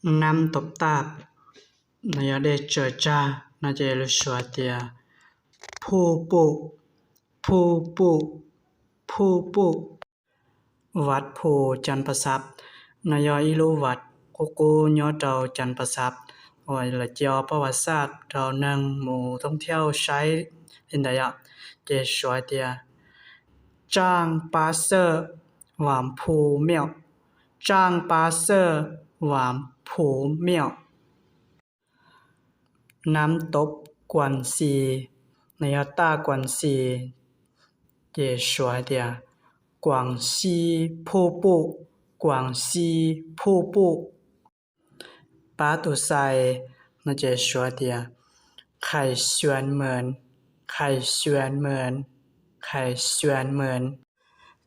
Năm tập tạp Naya de cha na je lu swatia Phu pu Wat Phu Chan Pasap Naya ilu Wat Cô nhớ trầu Chan Pasap gọi là cho ประวัติศาสตร์เรานั่งหมู่ท่องเที่ยวใช้อินเดียเจสวยเตียจ้างปาเซอร์หวามภูเมียวจ้างปาเซอร์หวามภูเมียวน้ำตกกวนซีในต้ากวนซีเจสวยเตียกวางซีผู้ปุกวางซีผู้ปุปาตุไซ那就说的开旋门开旋门开旋门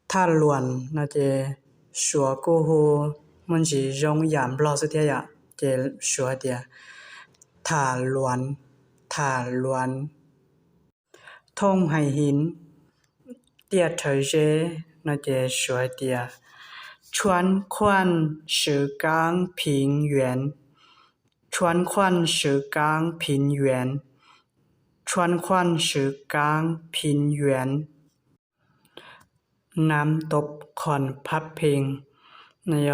ถ้าล้วน那就说过后มันสิ容易不老是的呀就说的ถ้าล้วนทงไหหินเตี้ยเถยเจ那就说的川宽石冈平原川宽石冈平原川宽石冈平原น้ำตกคอนพับพิงนาย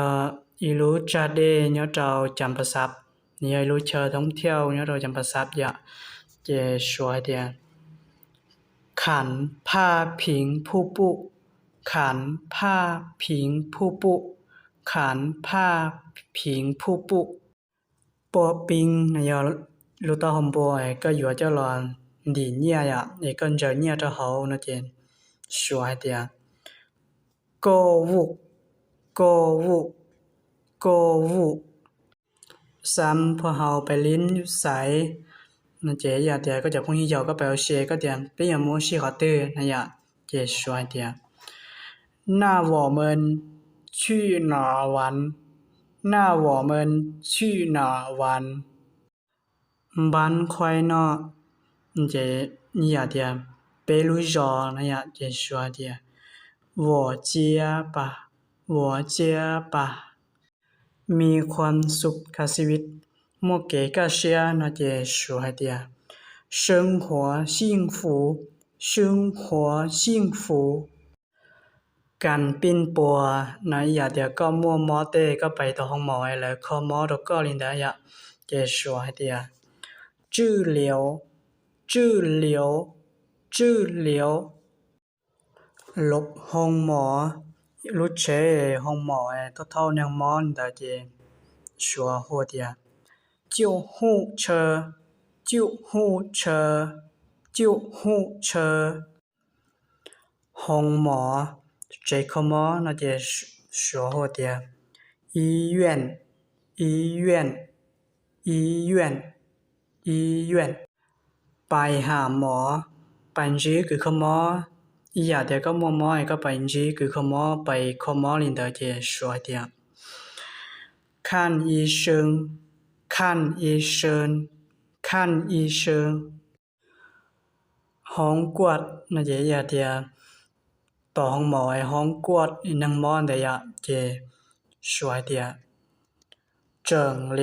อิลูจาเดยอเราจำประสับนายอิลูเชอท่องเที่ยวยอเราจำประสับยะเจสวยเดียขันผ้าผิงผู้ปุขันผ้าผิงผู้ปุขันผ้าผิงผู้ปุปอปิงนายลูตาหอมบอยก็อยู่เจ้าหลอนดีเนี่ย呀也跟着เนี่ยจะ好那件สวยเดีย购物ซ้ำพอเฮาไปลิ้นอยู่ไส那这呀的ก็จะพงฮิเจ้าก็ไปเอาเชก็เดียไปอย่างโมชิขอตื้อนะ呀เจสวยเดีย那我们去哪玩那我们去哪玩บ้านควายเนาะ这นี่呀的ไปรู้จอนะ呀เจสวยเดีย我家吧มีความสุขกับชีวิตโมเกก็เชียนะเจสวยเดีย生活幸福การปิ้นปัวนะอย่าเดียวก็มัวมอเตก็ไปต่อห้องหมอแล้วคอมอตก็ลินดายะเจสวยเดียจื้อเหลียวลบห้องหมอรู้เชห้องหมอเท่ายังมอนแต่เจชัวหัวเดีย救护车ห้องหมอเจคมอนะเจชัวหัวเดีย医院ไปหาหมอปัญจีคือขมออีอย่าเดียวก็มัวมอก็ปัญจีคือขมอไปขมอลินเดเจชัวเดีย看医生ห้องกวดนะเจอย่าเดียต่อห้องหมอห้องกวดนังมอนเดียเจชัวเดีย整疗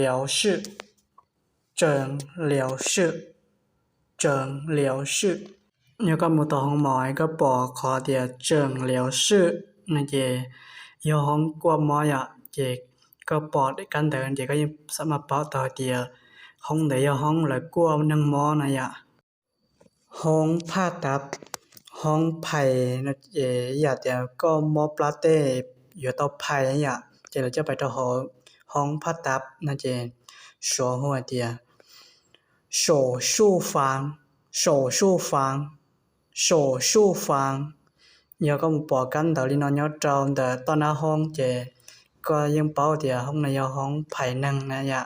室แล้วก็มูต่อห้องหมอก็ปอขอเดีย整疗室นะเจยห้องกวดหมอยะเจก็ปอดกันเดินเจก็ยังสามารถปอต่อเดียห้องเดียห้องแล้วกวดนังมอนะยะห้องผ่าตัดห้องไผ่นะเจอยากเดียวก็มอปลาเต้อยู่ต่อไผ่ยะเจเราจะไปต่อห้องผ่าตัดนะเจชัวหัวเดีย手术房แล้วก็ปอกันเดาลินอนจอมแต่ตอนหน้าห้องเจก็ยังเป้าเดียห้องในห้องไผ่นั่งนะยะ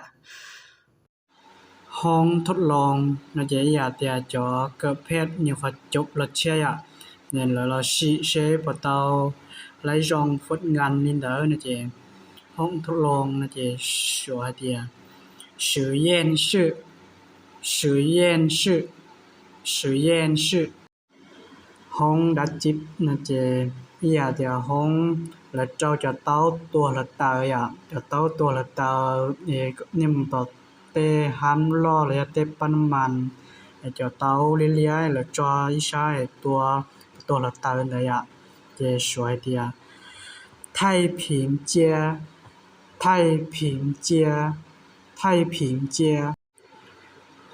ห้องทดลองนะเจอยากเดียจอเกิดเพศอยู่ขจบรถเชียเนี่ยเราเชปเตาไล่รองฝึกงานนินเดอนะเจห้องทดลองนะเจชัวเดีย实验室 hông đã chip là chế ya thì hông là trâu cho tao tua là tao ya cho tao tua là tao thì niệm bảo tê ham lo là tê pan man cho tao li li là cho ý sai tua là tao là ya chế shuai thì Thái Bình街太平街太平街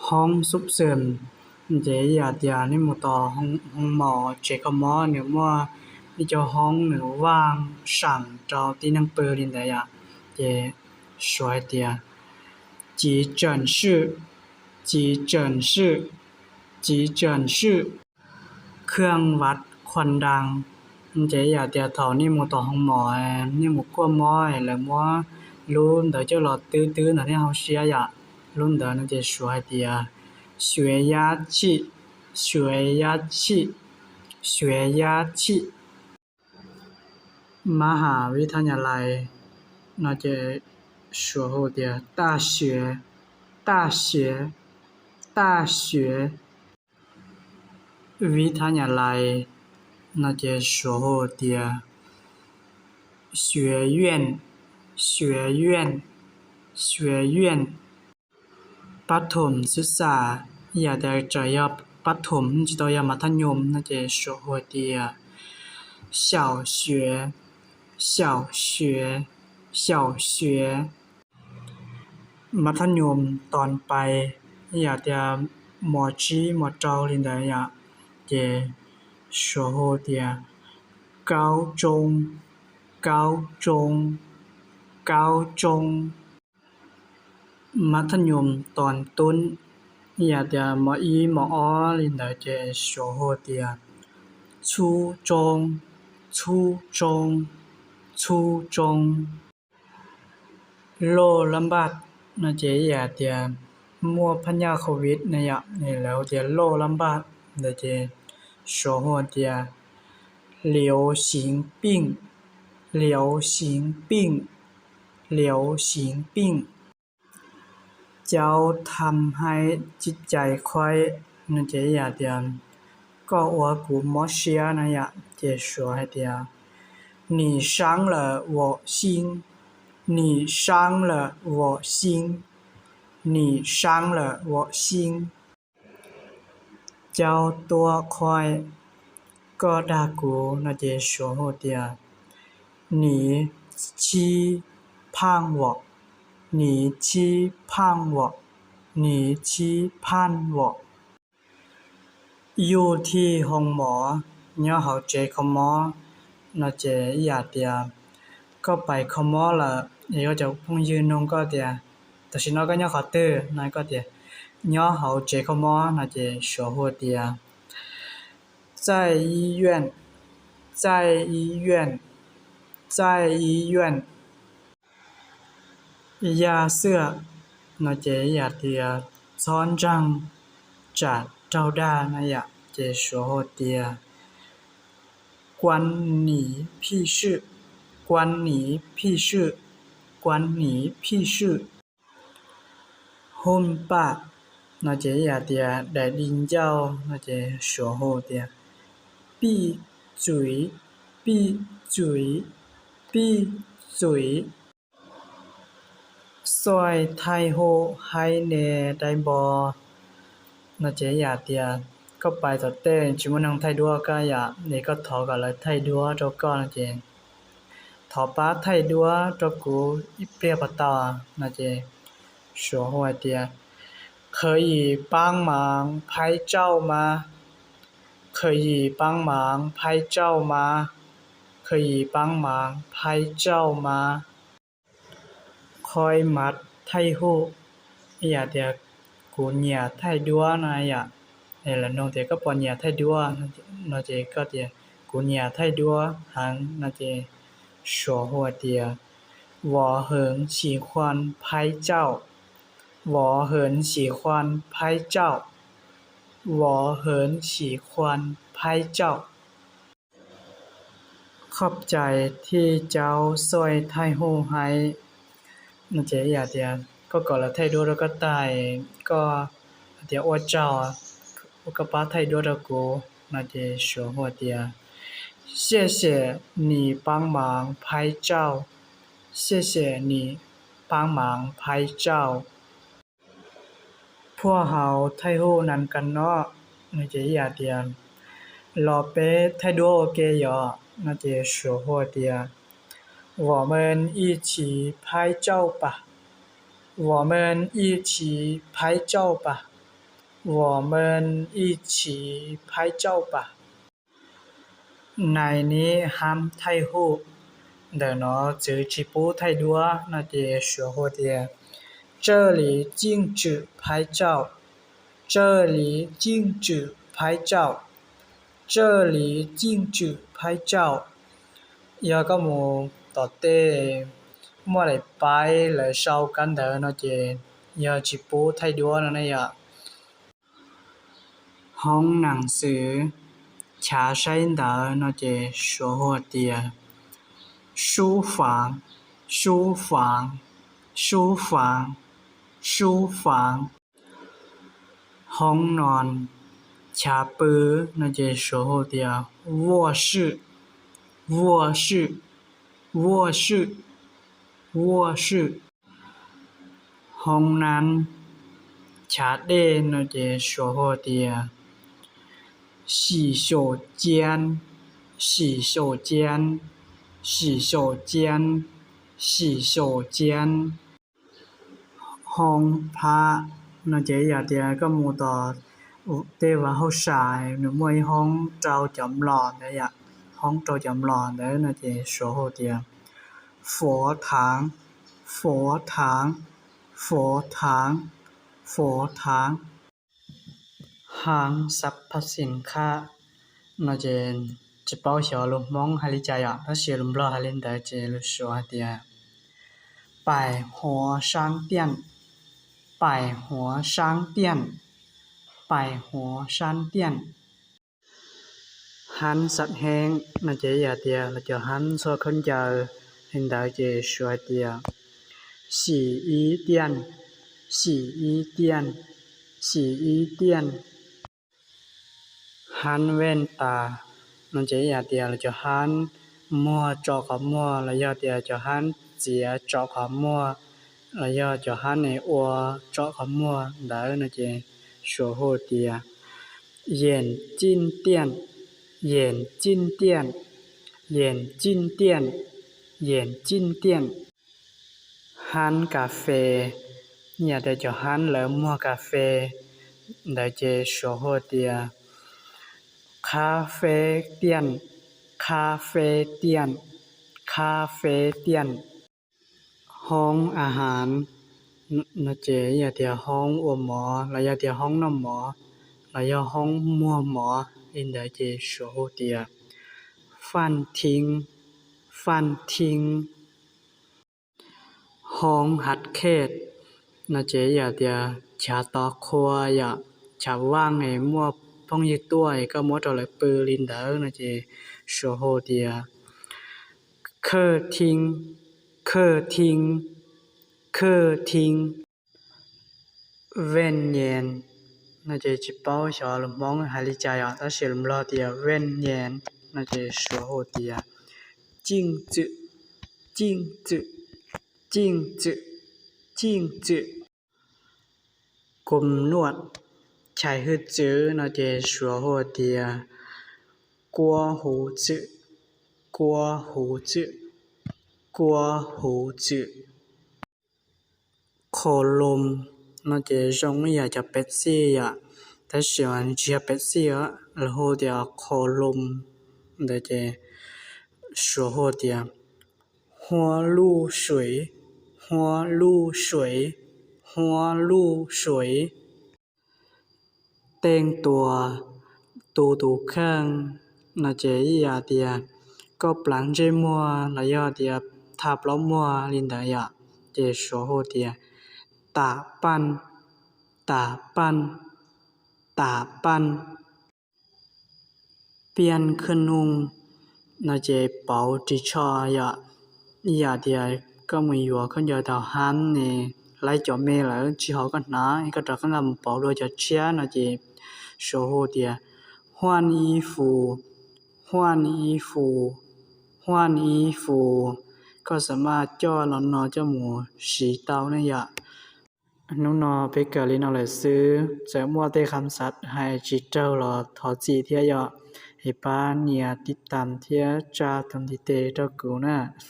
ห้องฉุกเฉินเจียเดียนี่หมู่ต่อห้องหมอเจก็หมอเนี่ยมั่วนี่เจ้าห้องหรือว่างสั่งเจ้าที่นั่งเปิดลินได้อ่ะเจสวยเดีย急诊室急诊室急诊室เครื่องวัดควันดังเจียเดียถอนี่หมู่ต่อห้องหมอนี่หมู่กลัวหมอแล้วมั่วรู้เดี๋ยวเจ้าหลอดตื้อๆน่ะที่เฮาเสียอ่ะรุ่นเดินนั่นจะสวยเดีย血压器血压器血压器มหาวิทยาลัยน่าจะ说后的大学大学大学วิทยาลัยน่าจะ说后的学院学院学院ปฐมศึกษาอย่าได้จะ要ปฐมจิต要มัธยม那就说会的小学小学小学มัธยมตอนไปอย่าได้มอจีมอเจ้าลินได้อย่าจะ说会的高中高中高中มัธยมตอนต้นอย่าจะมออีมออลินได้จะ说会的初中初中初中โลลำบากน่าจะอย่าจะมัวพันยาโควิดนะยะนี่แล้วจะโลลำบากน่าจะ说会的流行病流行病流行病เจ้าทำให้จิตใจค่อยนั่นจะอย่าเดียก็ว่ากูมอเชียนะอย่าจะ说ให้เดีย你伤了我心你伤了我心你伤了我心เจ้าตัวค่อยก็ด่ากูน่าจะ说ให้เดีย你欺骗我你欺骗我你欺骗我อยู่ที่ห้องหมอย่อเฮาเจเขาหมอน่าจะอย่าเดียก็ไปเขาหมอละเดี๋ยวจะพงยืนนงก็เดียแต่สิน้อยก็ย่อเขาตื้อนายก็เดียย่อเฮาเจเขาหมอน่าจะ说会เดีย在医院在医院在医院ยาเสื้อน่าจะอย่าเดียซ้อนจังจัดเจ้าด้านะอย่าจะ说会เดีย关你屁事关你屁事关你屁事หุ่นปะน่าจะอย่าเดียได้ดินเจ้าน่าจะ说会เดีย闭嘴闭嘴闭嘴ซอยไทยโฮให้แน่ได้บ่น่าจะอย่าเดียก็ไปต่อเต้จิมนังไทยดัวก็อย่านี่ก็ถอกันเลยไทยดัวเจ้าก็น่าจะถอป้าไทยดัวเจ้ากูอีเปรียบต่อน่าจะ说会的可以帮忙拍照吗可以帮忙拍照吗可以帮忙拍照吗คอยมัดไทยฮู้อย่าเดียกูเนี่ยไทยดัวนะอย่านี่แหละน้องเด็กก็ปอนเนี่ยไทยดัวน่าจะก็เดียกูเนี่ยไทยดัวหันน่าจะ说会的我很喜欢拍照我很喜欢拍照我很喜欢拍照ขอบใจที่เจ้าช่วยไทยฮู้ให้น่าจะอย่าเดียก็ก่อนละไทยดัวแล้วก็ตายก็เดี๋ยวอวดเจ้าก็ป้าไทยดัวแล้วกู那就说话的，谢谢你帮忙拍照，谢谢你帮忙拍照。พวกเขาไทยฮู้นำกันเนาะ那就อย่าเดียรอเป้ไทยดูโอเคเหรอ那就说话的我们一起拍照吧我们一起拍照吧我们一起拍照吧ในนี้ห้ามไทยฮู้เดี๋ยวเนาะจือจิปูไทยดัว那就说话的这里禁止拍照这里禁止拍照这里禁止拍照ยาก็หมู่ต่อเต้มั่วไหลไปเลยเศร้ากันเด้อเนาะเจยาจิปูไทยดัวนั่นน่ะยะห้องหนังสือชาใช้เด้อเนาะเจ说话的书房书房书房书房ห้องนอนชาปื้อ那就说话的卧室卧室卧室卧室ห้องนั้นชาเด้那就说话的洗手间洗手间洗手间洗手间ห้องพระ那就อย่าเดียก็หมู่ต่อเตว่าเฮาสายหรือมวยห้องเจ้าจำลองเนี่ยห้องเจ้าจำลองเด้อ那就说话的佛堂佛堂佛堂佛堂ห้างสรรพสินค้า那就一包小笼蒙哈里家呀他写笼不哈林的这路说的百货商店百货商店百货商店hắn sạch hẹn là chỉ giả tiệt là cho hắn so khôn chờ hiện tại chỉ sửa tiệt洗衣店洗衣店洗衣店hắn ven tà là chỉ giả tiệt là cho hắn mua cho có mua là giả tiệt cho hắn chia cho có mua là do cho hắn này ua cho có mua đỡ là chỉ số hồ tiệt眼镜店眼镜店眼镜店眼镜店hắn cà phê nhà để cho hắn lỡ mua cà phê để chế số hồ tiệt cà phê tiệm cà phê tiệm cà phê tiệm ห้องอาหารนะเจอย่าเตียห้องอัวหมอแล้วอย่าเตียห้องน้ำหมอแล้วอย่าห้องมัวหมออินเดเจโชเตียฟันทิ้งฟันทิ้งห้องหัดเขตนะเจอย่าเตียชาตอครัวอย่าชาว่างไงมัวพงยึกตัวก็มัวตัวเลยปือลินเดอนะเจโชโฮเตียเคอทิ้ง客厅客厅venn言那就一包小笼包海里家呀，但是笼老的 venn言那就说好的镜子镜子镜子镜子กลมนวดใช้ฮึดจื้อ那就说好的刮胡子刮胡子刮胡子โคลม那就容易จะเป็ดซี่อ่ะแต่喜欢吃เป็ดซี่อ่ะ然后就โคลม那就说好的花露水花露水花露水แต่งตัวตูเครื่อง那就อย่าเดียก็ปลังใจมัวแล้วอย่าเดียทับล้อมัวลินเดียเจ说好的打扮打扮打扮เปลี่ยนเครื่องนุ่ง那就เป่าจิชอยะอย่าเดียก็ไม่อยู่คนเดียวเท่าหันนี่ไล่จอมเมแล้วที่เขาก็หนาก็จะก็นำเป่าด้วยจะเชียนะเจ说好的花换衣服换衣服换衣服ก็สามารถย่อลอนนอเจ้าหมูสีเตาเนี่ยอยะนุ่นนอเปกเกอลินเอาเลยซื้อจะมั่วเตคำสัตว์ให้จิตเจ้าหรอทอจีเทียยอให้ป้าเนียติดตามเทียจาทำทิเตเจ้ากูน่ะ